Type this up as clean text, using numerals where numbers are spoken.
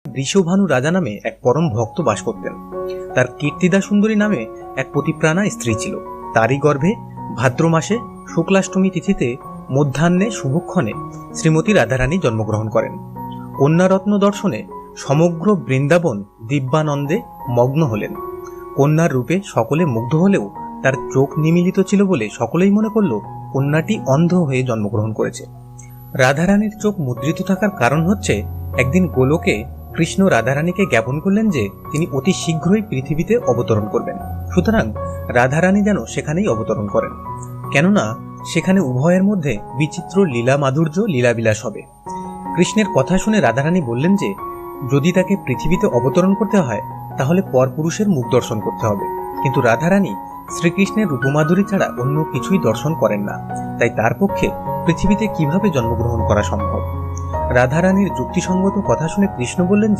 বৃষভানু রাজা নামে এক পরম ভক্ত বাস করতেন। তার কীর্তিদা সুন্দরী নামে এক পতিপ্রাণা স্ত্রী ছিল। তারই গর্ভে ভাদ্র মাসে শুক্লাষ্টমী তিথিতে মধ্যাহ্নে শুভক্ষণে শ্রীমতী রাধারানী জন্মগ্রহণ করেন। কন্যারত্ন দর্শনে সমগ্র বৃন্দাবন দিব্যানন্দে মগ্ন হলেন। কন্যার রূপে সকলে মুগ্ধ হলেও তার চোখ নিমিলিত ছিল বলে সকলেই মনে করল কন্যাটি অন্ধ হয়ে জন্মগ্রহণ করেছে। রাধারানীর চোখ মুদ্রিত থাকার কারণ হচ্ছে, একদিন গোলকে কৃষ্ণ রাধারানীকে জ্ঞাপন করলেন যে তিনি অতি শীঘ্রই পৃথিবীতে অবতরণ করবেন। সুতরাং রাধারানী যেন সেখানেই অবতরণ করেন, কেননা সেখানে উভয়ের মধ্যে বিচিত্র লীলা মাধুর্য লীলাবিলাস হবে। কৃষ্ণের কথা শুনে রাধারানী বললেন যে যদি তাকে পৃথিবীতে অবতরণ করতে হয় তাহলে পরপুরুষের মুখ দর্শন করতে হবে। কিন্তু রাধারানী শ্রীকৃষ্ণের রূপমাধুরী ছাড়া অন্য কিছুই দর্শন করেন না, তাই তার পক্ষে পৃথিবীতে কিভাবে জন্মগ্রহণ করা সম্ভব। রাধারানীর যুক্তিসঙ্গত কথা শুনে কৃষ্ণ বললেন